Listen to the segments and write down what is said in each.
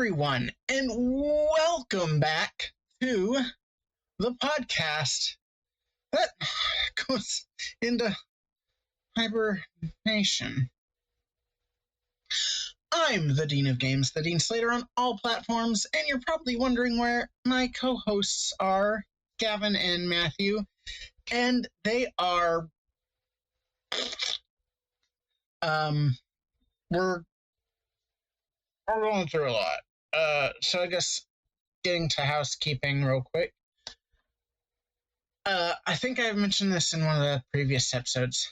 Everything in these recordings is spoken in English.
everyone, and welcome back to the podcast that goes into hibernation. I'm the Dean of Games, the Dean Slater on all platforms, and you're probably wondering where my co-hosts are, Gavin and Matthew, and they are, we're going through a lot. So I guess getting to housekeeping real quick. I think I mentioned this in one of the previous episodes.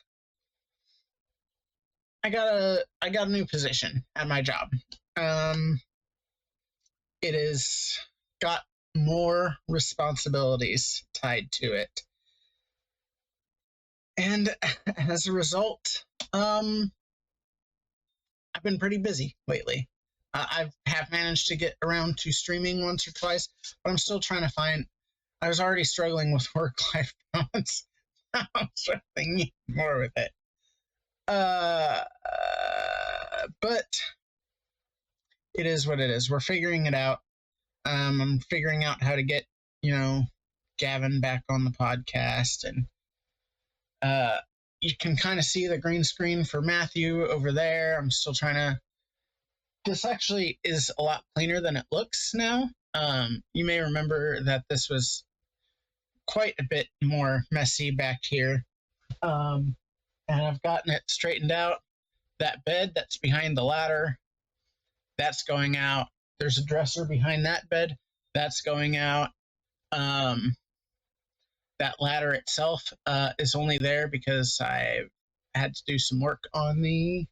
I got a new position at my job. It has got more responsibilities tied to it. And as a result, I've been pretty busy lately. I have managed to get around to streaming once or twice, but I'm still trying to find. I was already struggling with work-life balance. Now I'm struggling more with it. But it is what it is. We're figuring it out. I'm figuring out how to get, Gavin back on the podcast, and you can kind of see the green screen for Matthew over there. I'm still trying to. This actually is a lot cleaner than it looks now. You may remember that this was quite a bit more messy back here. And I've gotten it straightened out. That bed that's behind the ladder, that's going out. There's a dresser behind that bed, that's going out. That ladder itself is only there because I had to do some work on the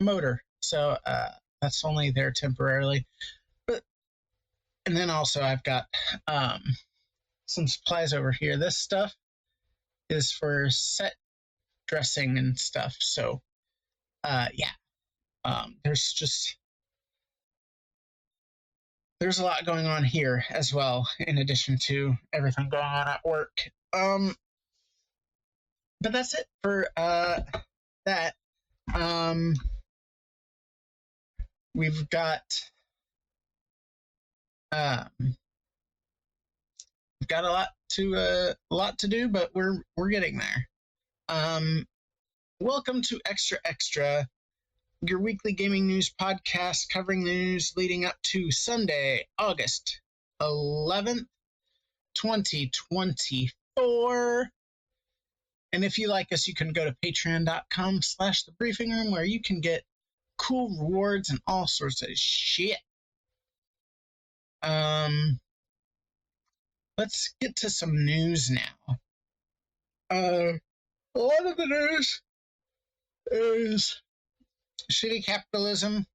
motor. So that's only there temporarily. And then also I've got some supplies over here. This stuff is for set dressing and stuff. So there's a lot going on here as well, in addition to everything going on at work. But that's it for that. We've got a lot to do, but we're getting there. Welcome to Extra Extra, your weekly gaming news podcast covering the news leading up to Sunday, August 11th, 2024. And if you like us, you can go to patreon.com/thebriefing room, where you can get cool rewards and all sorts of shit. Let's get to some news now. A lot of the news is shitty capitalism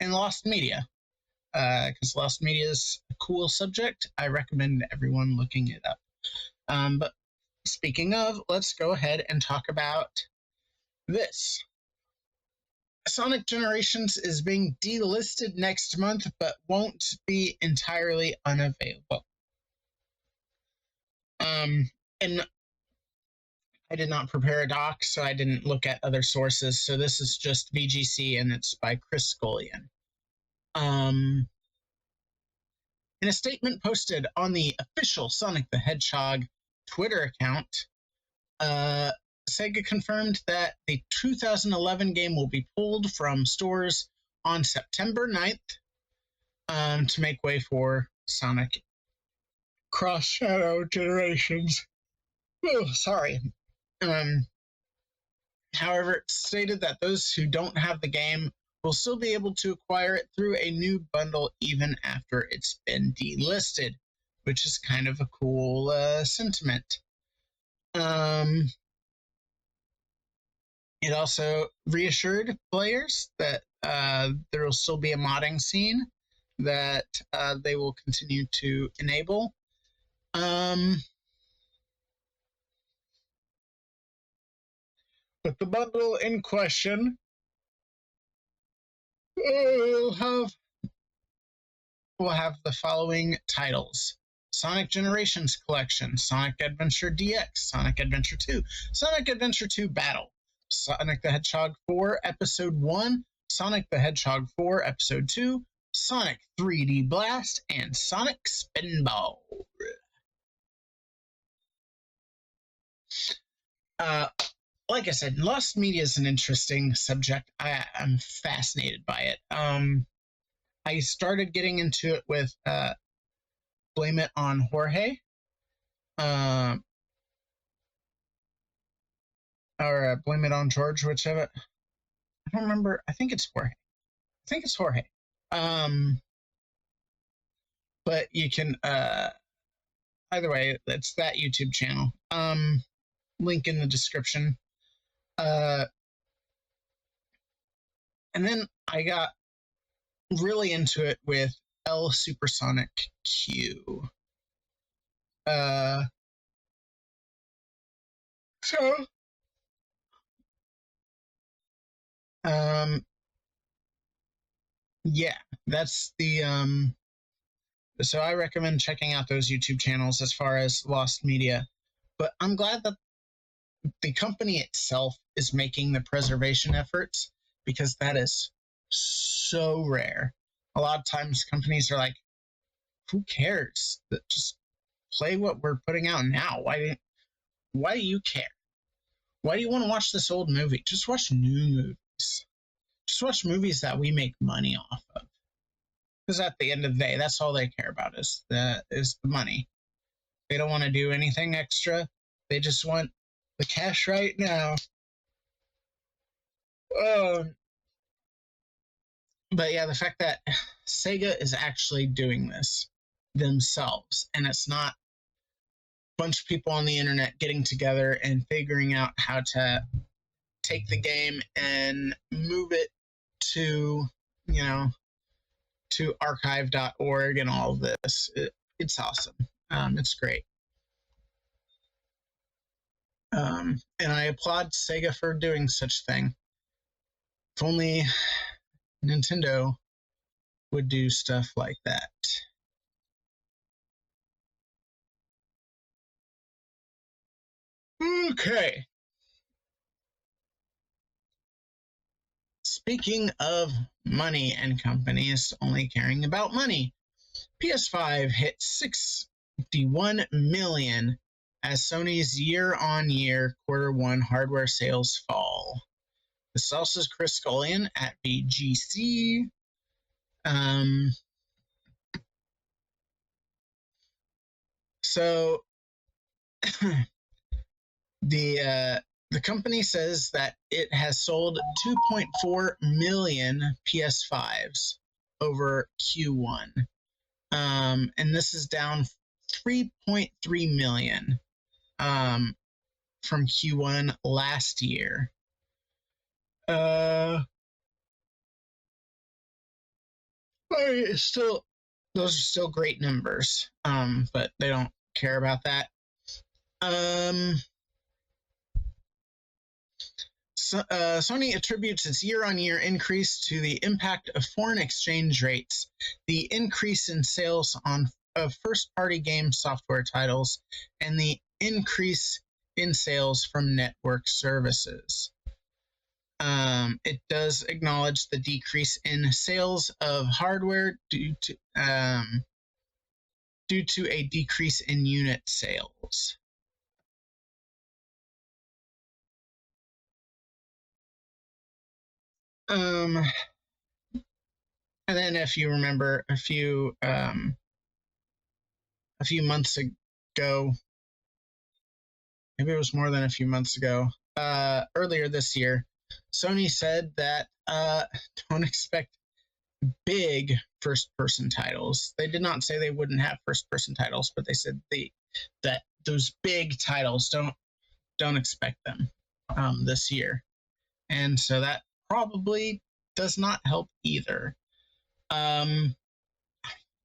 and lost media. Because lost media is a cool subject. I recommend everyone looking it up. But speaking of, let's go ahead and talk about this. Sonic Generations is being delisted next month, but won't be entirely unavailable. And I did not prepare a doc, so I didn't look at other sources. So this is just VGC, and it's by Chris Scullion. In a statement posted on the official Sonic the Hedgehog Twitter account, Sega confirmed that the 2011 game will be pulled from stores on September 9th to make way for Sonic Cross Shadow Generations. Oh, sorry. However, it stated that those who don't have the game will still be able to acquire it through a new bundle even after it's been delisted, which is kind of a cool sentiment. It also reassured players that there will still be a modding scene that they will continue to enable. But the bundle in question will have the following titles: Sonic Generations Collection, Sonic Adventure DX, Sonic Adventure 2, Sonic Adventure 2 Battle, Sonic the Hedgehog 4 Episode 1, Sonic the Hedgehog 4 Episode 2, Sonic 3D Blast, and Sonic Spinball. Like I said, lost media is an interesting subject. I'm fascinated by it. I started getting into it with Blame It on Jorge, or Blame It on George, whichever. I don't remember. I think it's Jorge. But you can either way, it's that YouTube channel. Link in the description. And then I got really into it with L Supersonic Q. Yeah, that's the so I recommend checking out those YouTube channels as far as lost media. But I'm glad that the company itself is making the preservation efforts, because that is so rare. A lot of times companies are like, who cares? Just play what we're putting out now. Why do you care? Why do you want to watch this old movie? Just watch new movies. Just watch movies that we make money off of. Because at the end of the day, that's all they care about is the money. They don't want to do anything extra. They just want the cash right now. But yeah, the fact that Sega is actually doing this themselves, and it's not a bunch of people on the internet getting together and figuring out how to take the game and move it to, to archive.org and all of this. It's awesome. It's great. And I applaud Sega for doing such thing. If only Nintendo would do stuff like that. Okay. Speaking of money and companies only caring about money, PS5 hit 61 million as Sony's year-on-year Q1 hardware sales fall. This also is Chris Scullion at VGC. So the company says that it has sold 2.4 million PS5s over Q1. And this is down 3.3 million from Q1 last year. Those are still great numbers, but they don't care about that. Sony attributes its year-on-year increase to the impact of foreign exchange rates, the increase in sales of first-party game software titles, and the increase in sales from network services. It does acknowledge the decrease in sales of hardware due to a decrease in unit sales. And then, if you remember, a few months ago, maybe it was more than a few months ago, earlier this year, Sony said that don't expect big first-person titles. They did not say they wouldn't have first-person titles, but they said that those big titles don't expect them this year, and so that probably does not help either. The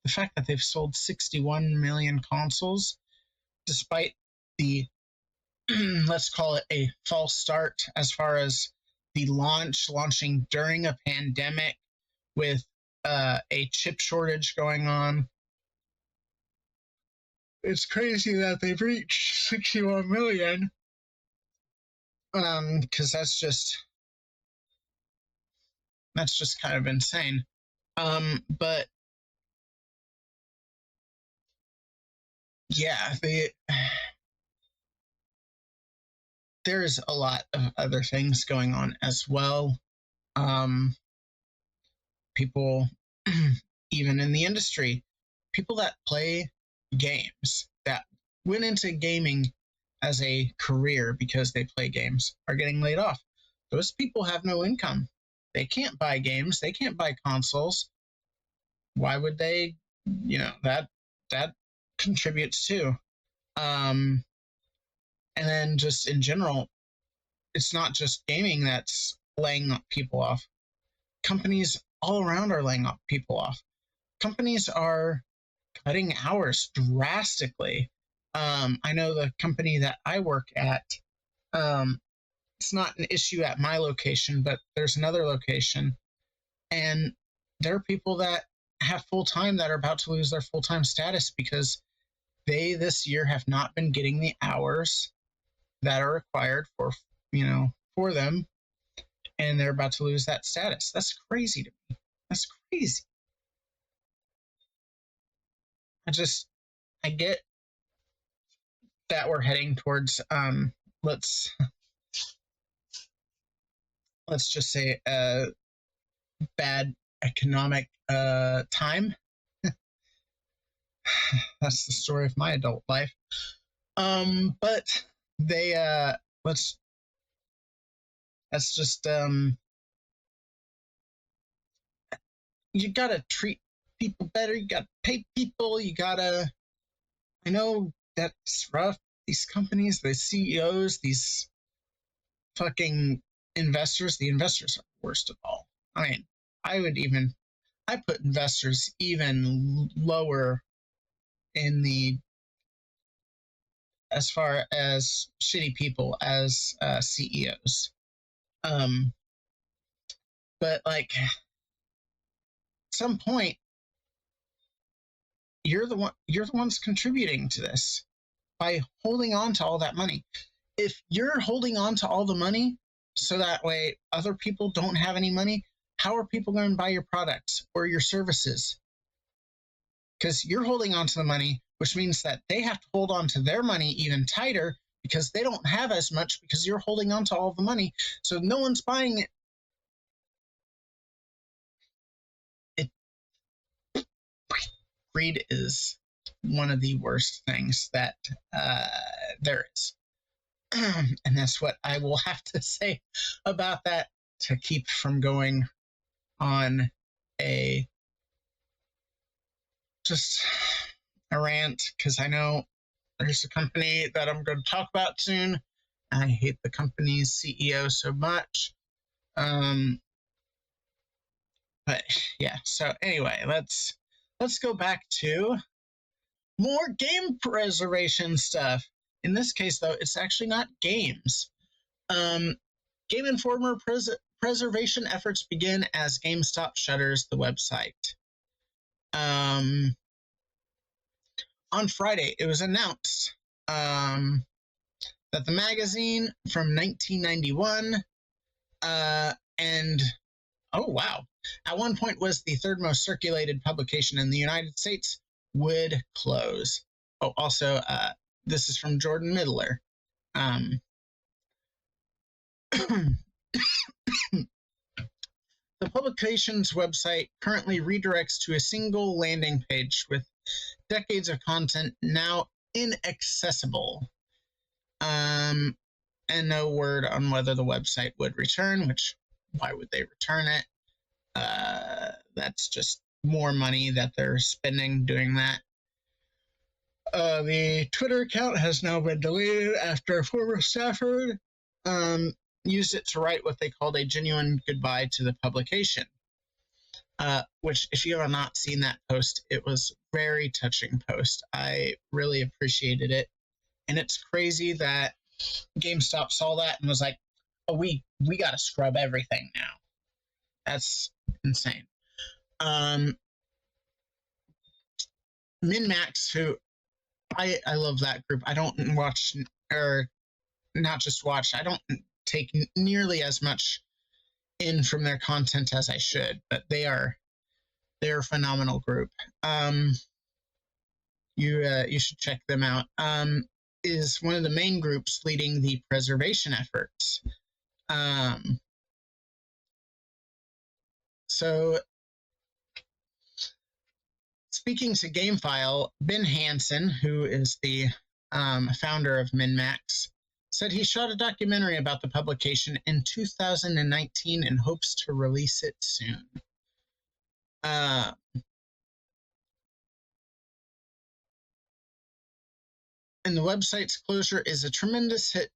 fact that they've sold 61 million consoles, despite the let's call it a false start as far as the launching during a pandemic with a chip shortage going on. It's crazy that they've reached 61 million. Because that's just That's just kind of insane. But yeah, there's a lot of other things going on as well. People, even in the industry, people that play games, that went into gaming as a career because they play games, are getting laid off. Those people have no income. They can't buy games. They can't buy consoles. Why would they? That contributes too. And then just in general, it's not just gaming that's laying people off. Companies all around are laying people off. Companies are cutting hours drastically. I know the company that I work at, it's not an issue at my location, but there's another location, and there are people that have full time that are about to lose their full time status because they this year have not been getting the hours that are required for them, and they're about to lose that status. That's crazy to me. That's crazy. I get that we're heading towards let's just say a bad economic time. That's the story of my adult life. But they let's just you gotta treat people better. You gotta pay people. I know that's rough. These companies, the CEOs, these fucking investors, the investors are the worst of all. I mean, I put investors even lower in the, as far as shitty people as CEOs. But like, at some point, you're the ones contributing to this by holding on to all that money. If you're holding on to all the money so that way other people don't have any money, how are people going to buy your products or your services? Because you're holding on to the money, which means that they have to hold on to their money even tighter because they don't have as much because you're holding on to all the money. So no one's buying it. Greed is one of the worst things that there is. And that's what I will have to say about that to keep from going on just a rant, because I know there's a company that I'm going to talk about soon. I hate the company's CEO so much. But yeah, so anyway, let's go back to more game preservation stuff. In this case, though, it's actually not games. Game Informer preservation efforts begin as GameStop shutters the website. On Friday, it was announced that the magazine from 1991 and oh wow, at one point was the third most circulated publication in the United States, would close. Oh, also, this is from Jordan Middler. The publication's website currently redirects to a single landing page with decades of content now inaccessible. And no word on whether the website would return, which, why would they return it? That's just more money that they're spending doing that. The Twitter account has now been deleted after a former staffer used it to write what they called a genuine goodbye to the publication. Which, if you have not seen that post, it was a very touching post. I really appreciated it. And it's crazy that GameStop saw that and was like, oh, we got to scrub everything now. That's insane. MinMax, who I love that group. I don't watch, or not just watch, I don't take nearly as much in from their content as I should, but they're a phenomenal group. You should check them out. Is one of the main groups leading the preservation efforts. So speaking to GameFile, Ben Hansen, who is the founder of MinMax, said he shot a documentary about the publication in 2019 and hopes to release it soon. And the website's closure is a tremendous hit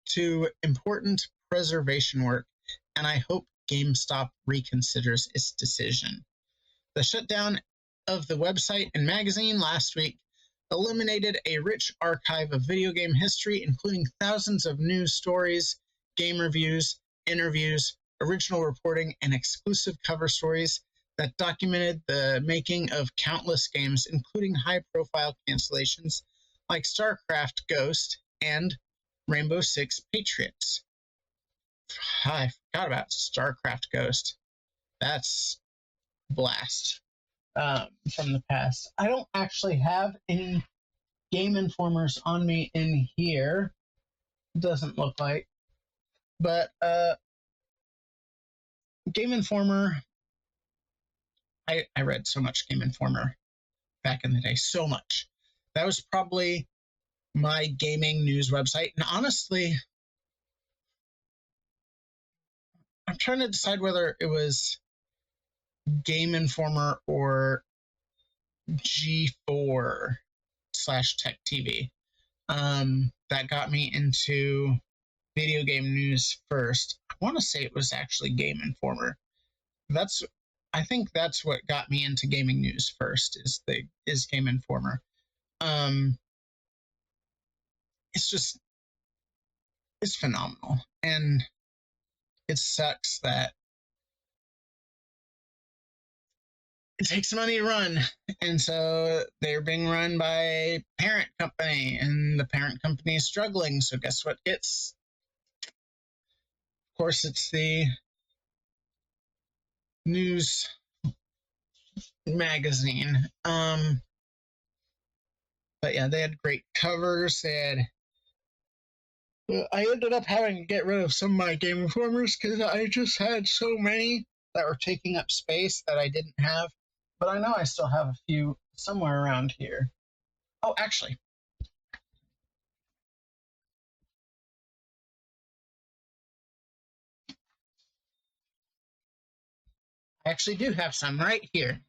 to important preservation work, and I hope GameStop reconsiders its decision. The shutdown of the website and magazine last week eliminated a rich archive of video game history, including thousands of news stories, game reviews, interviews, original reporting, and exclusive cover stories that documented the making of countless games, including high-profile cancellations like StarCraft Ghost and Rainbow Six Patriots. I forgot about StarCraft Ghost. That's a blast from the past. I don't actually have any Game Informers on me in here. Doesn't look like. But Game Informer, I read so much Game Informer back in the day. So much. That was probably my gaming news website. And honestly, I'm trying to decide whether it was Game Informer or G4 / Tech TV that got me into video game news first. I want to say it was actually Game Informer. I think that's what got me into gaming news first is Game Informer. It's phenomenal, and it sucks that it takes money to run, and so they're being run by a parent company, and the parent company is struggling. So guess what? Of course, it's the news magazine. But yeah, they had great covers. I ended up having to get rid of some of my Game Informers because I just had so many that were taking up space that I didn't have. But I know I still have a few somewhere around here. Oh, actually. I actually do have some right here.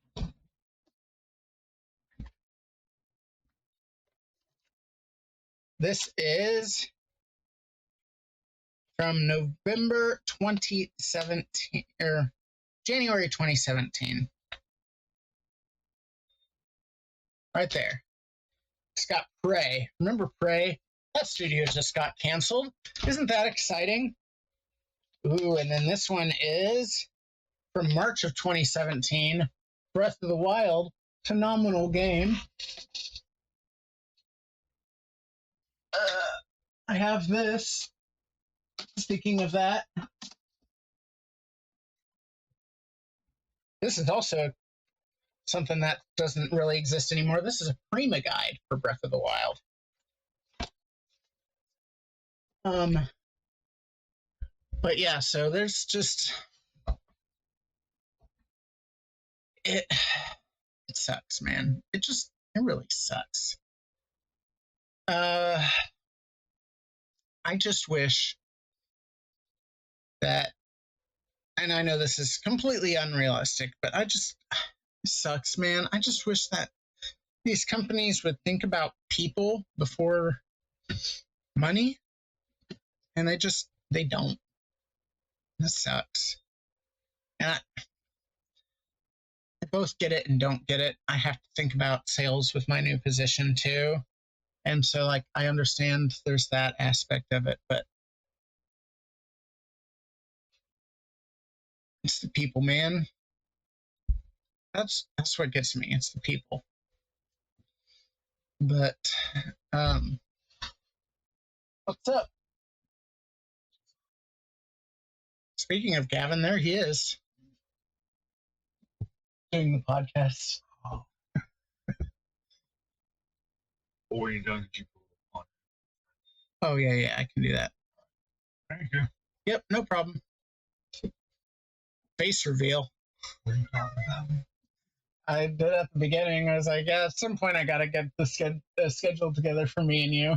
This is from November 2017, or January 2017. Right there. It's got Prey. Remember Prey? That studio just got canceled. Isn't that exciting? Ooh, and then this one is from March of 2017. Breath of the Wild. Phenomenal game. I have this. Speaking of that, this is also something that doesn't really exist anymore. This is a Prima guide for Breath of the Wild. But yeah, so there's just it sucks, man. It really sucks. I just wish that, and I know this is completely unrealistic, but it sucks, man. I just wish that these companies would think about people before money, and they don't. This sucks. And I both get it and don't get it. I have to think about sales with my new position too. And so like I understand there's that aspect of it, but it's the people, man. That's what gets me. It's the people. But what's up? speaking of Gavin, there he is doing the podcast. Oh. Or you done? Did you pull on? Oh yeah, I can do that. Thank you. Yep, no problem. Face reveal. What are you talking about? I did at the beginning. I was like, yeah, at some point I gotta get the schedule together for me and you.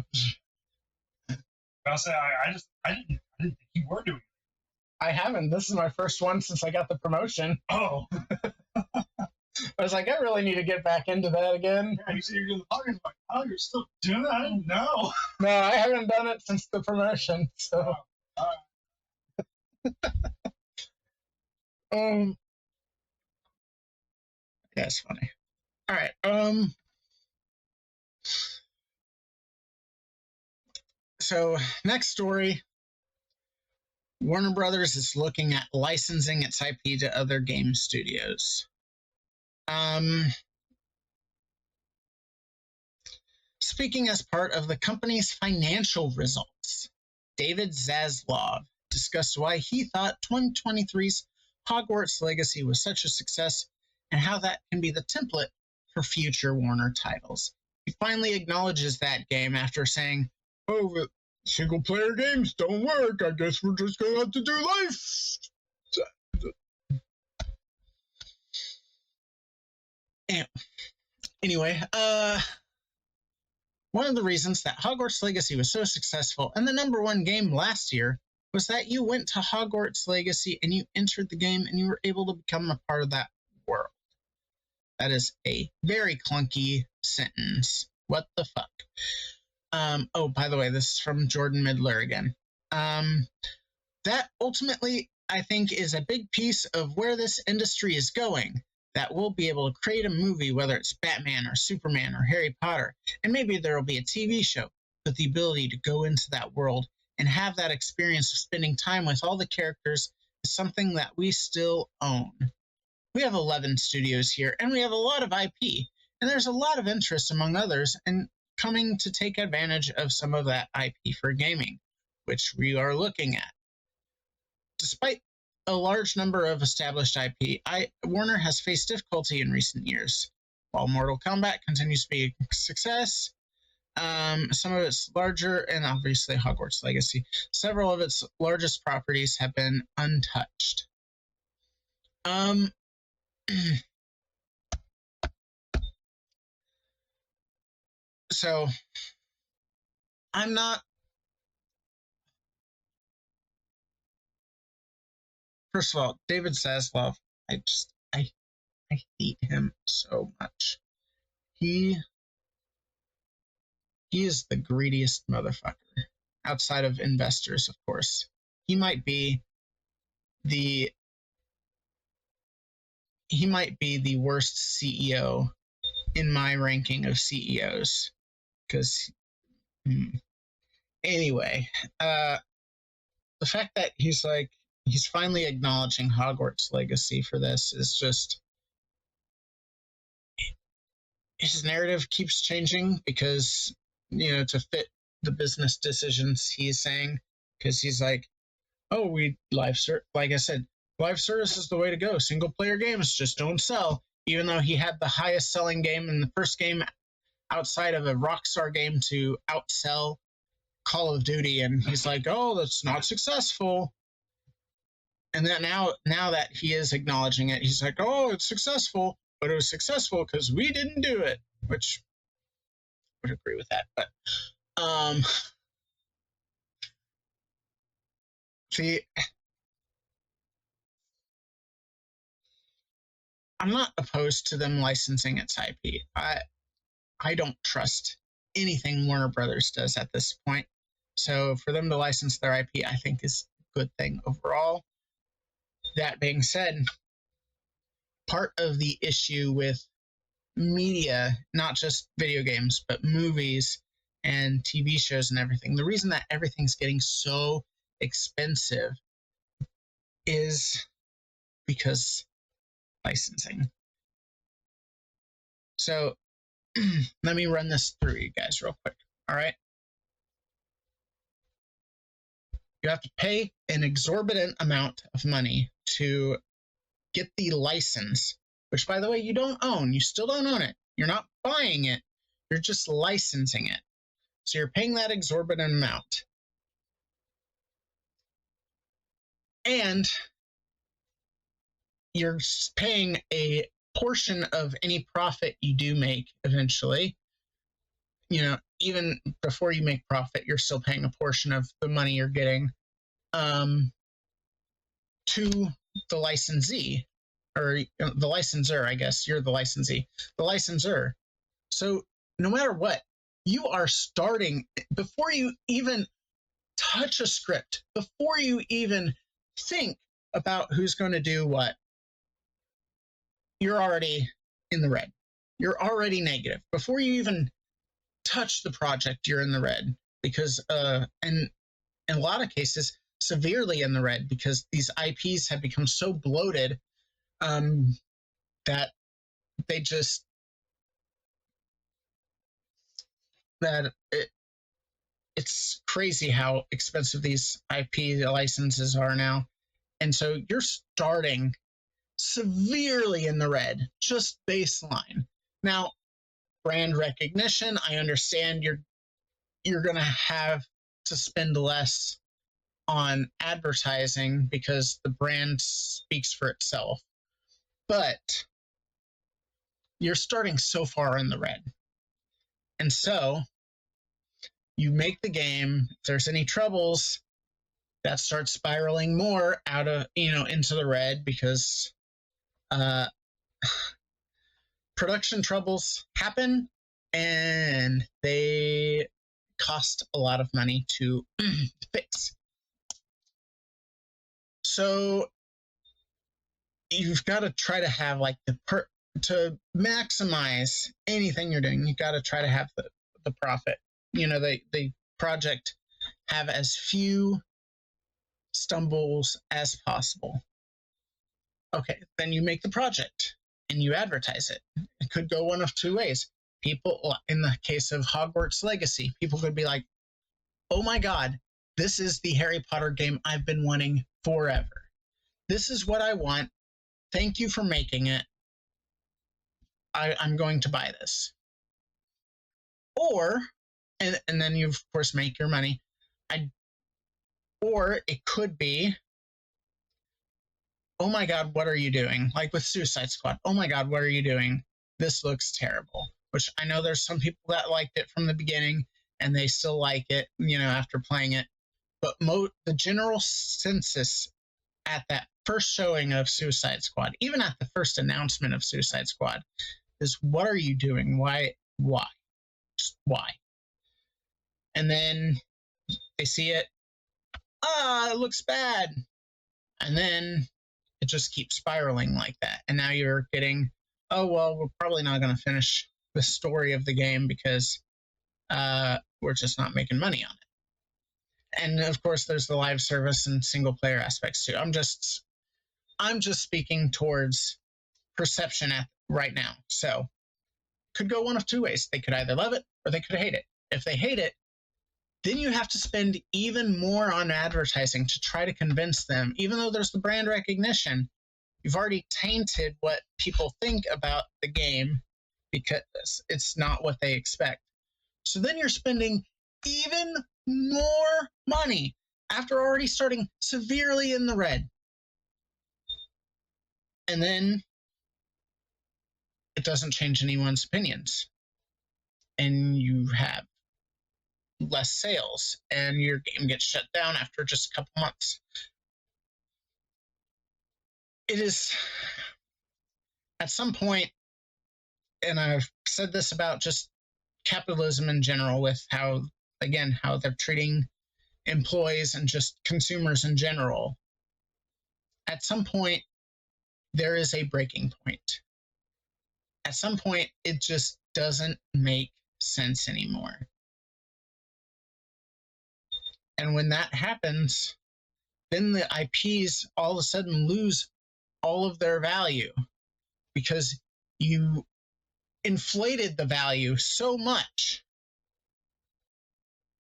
I'll say I didn't think you were doing it. I haven't. This is my first one since I got the promotion. Oh. I was like, I really need to get back into that again. Yeah, you said you're doing the podcast. Like, oh, you're still doing it? I didn't know. No, I haven't done it since the promotion. So. That's funny. All right. So next story. Warner Brothers is looking at licensing its IP to other game studios. Speaking as part of the company's financial results, David Zaslav discussed why he thought 2023's Hogwarts Legacy was such a success and how that can be the template for future Warner titles. He finally acknowledges that game after saying, "Oh, but single-player games don't work. I guess we're just going to have to do life." Anyway, one of the reasons that Hogwarts Legacy was so successful and the #1 game last year was that you went to Hogwarts Legacy and you entered the game and you were able to become a part of that world. That is a very clunky sentence. What the fuck? Oh, by the way, this is from Jordan Midler again. That ultimately, I think, is a big piece of where this industry is going. That we'll be able to create a movie, whether it's Batman or Superman or Harry Potter, and maybe there will be a TV show, but the ability to go into that world and have that experience of spending time with all the characters is something that we still own. We have 11 studios here, and we have a lot of IP, and there's a lot of interest among others in coming to take advantage of some of that IP for gaming, which we are looking at. Despite a large number of established IP, Warner has faced difficulty in recent years. While Mortal Kombat continues to be a success, some of its larger, and obviously Hogwarts Legacy, several of its largest properties have been untouched. So, I'm not... First of all, David Zaslav, I hate him so much. He is the greediest motherfucker. Outside of investors, of course. He might be the worst CEO in my ranking of CEOs. Because, anyway, the fact that he's finally acknowledging Hogwarts Legacy for this is just... His narrative keeps changing because, to fit the business decisions he's saying. Because he's like, oh, like I said, live service is the way to go. Single player games just don't sell. Even though he had the highest selling game in the first game outside of a Rockstar game to outsell Call of Duty, and he's like, oh, that's not successful. And then now that he is acknowledging it, he's like, oh, it's successful, but it was successful because we didn't do it, which I would agree with that. But see, I'm not opposed to them licensing its IP. I don't trust anything Warner Brothers does at this point. So for them to license their IP, I think is a good thing overall. That being said, part of the issue with media, not just video games, but movies and TV shows and everything, the reason that everything's getting so expensive is because licensing. So let me run this through you guys real quick. All right. You have to pay an exorbitant amount of money to get the license, which, by the way, you don't own. You still don't own it. You're not buying it. You're just licensing it. So you're paying that exorbitant amount. And you're paying a portion of any profit you do make eventually. Even before you make profit, you're still paying a portion of the money you're getting to the licensee, or the licensor, I guess. You're the licensee, the licensor. So no matter what, you are starting, before you even touch a script, before you even think about who's going to do what, you're already in the red. You're already negative. Before you even touch the project, you're in the red, because and in a lot of cases, severely in the red, because these IPs have become so bloated that they just it's crazy how expensive these IP licenses are now. And so you're starting severely in the red, just baseline. Now, brand recognition, I understand you're going to have to spend less on advertising because the brand speaks for itself. But you're starting so far in the red. And so you make the game. If there's any troubles, that starts spiraling more out of, into the red, because production troubles happen and they cost a lot of money to fix. So you've got to try to have like to maximize anything you're doing. You've got to try to have the profit. The project have as few stumbles as possible. Okay, then you make the project and you advertise it. It could go one of two ways. People, in the case of Hogwarts Legacy, people could be like, oh my God, this is the Harry Potter game I've been wanting forever. This is what I want. Thank you for making it. I'm going to buy this. Or, and then you, of course, make your money. Or it could be, oh my God, what are you doing? Like with Suicide Squad. Oh my God, what are you doing? This looks terrible. Which I know there's some people that liked it from the beginning and they still like it, after playing it. But the general consensus at that first showing of Suicide Squad, even at the first announcement of Suicide Squad, is, what are you doing? Why? Just why? And then they see it. It looks bad. And then it just keeps spiraling like that. And now you're getting, oh, well, we're probably not going to finish the story of the game because we're just not making money on it. And of course, there's the live service and single player aspects too. I'm just speaking towards perception right now. So could go one of two ways. They could either love it or they could hate it. If they hate it, then you have to spend even more on advertising to try to convince them. Even though there's the brand recognition, you've already tainted what people think about the game because it's not what they expect. So then you're spending even more money after already starting severely in the red. And then it doesn't change anyone's opinions. And you have less sales and your game gets shut down after just a couple months. It is, at some point, and I've said this about just capitalism in general, with how they're treating employees and just consumers in general. At some point, there is a breaking point. At some point, it just doesn't make sense anymore. And when that happens, then the IPs all of a sudden lose all of their value because you inflated the value so much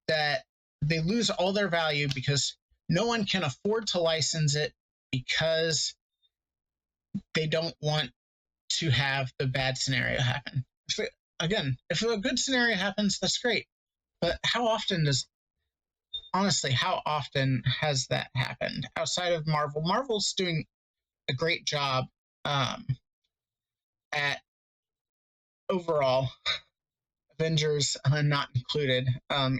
that they lose all their value because no one can afford to license it because they don't want to have the bad scenario happen. If a good scenario happens, that's great. But how often has that happened outside of Marvel? Marvel's doing a great job at overall, Avengers not included,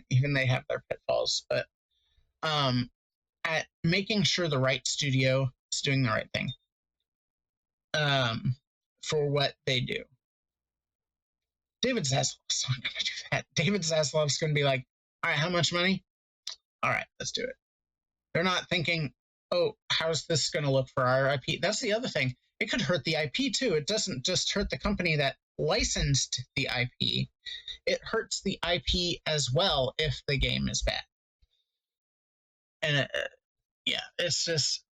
even they have their pitfalls, but at making sure the right studio is doing the right thing for what they do. David Zaslav's not going to do that. David Zaslav's going to be like, all right, how much money? All right, let's do it. They're not thinking, oh, how's this going to look for our IP? That's the other thing. It could hurt the IP too. It doesn't just hurt the company that licensed the IP. It hurts the IP as well if the game is bad. And yeah, it's just,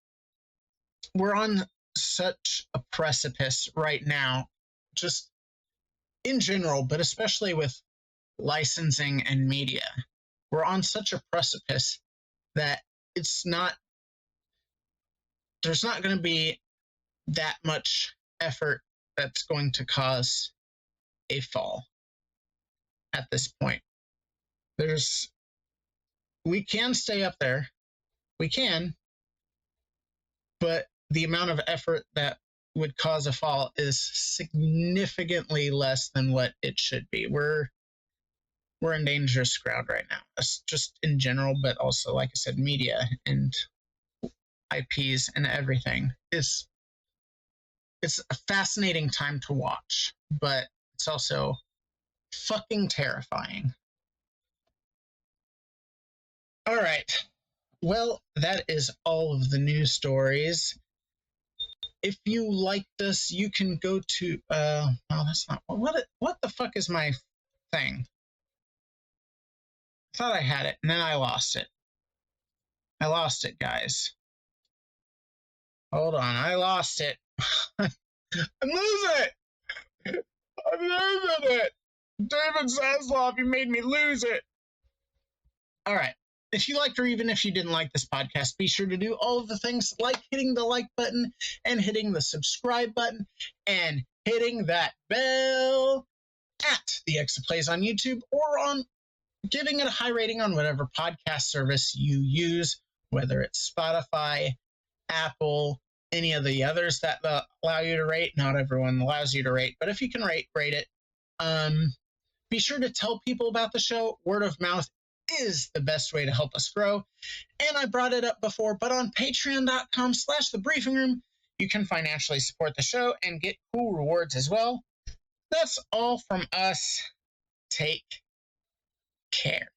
we're on such a precipice right now, just in general, but especially with licensing and media. We're on such a precipice that there's not going to be that much effort that's going to cause a fall at this point. We can stay up there. We can, but the amount of effort that would cause a fall is significantly less than what it should be. We're in dangerous ground right now. That's just in general, but also, like I said, media and IPs and everything. It's a fascinating time to watch, but it's also fucking terrifying. All right. Well, that is all of the news stories. If you like this, you can go to no, that's not what the fuck is my thing? I thought I had it and then I lost it. I lost it, guys. Hold on, I lost it. I'm losing it. I'm losing it. David Zaslav, you made me lose it. All right. If you liked or even if you didn't like this podcast, be sure to do all of the things like hitting the like button and hitting the subscribe button and hitting that bell at the XofPlays on YouTube or on giving it a high rating on whatever podcast service you use, whether it's Spotify, Apple, any of the others that allow you to rate. Not everyone allows you to rate, but if you can rate it. Be sure to tell people about the show. Word of mouth is the best way to help us grow. And I brought it up before, but on patreon.com/thebriefingroom, you can financially support the show and get cool rewards as well. That's all from us. Take care.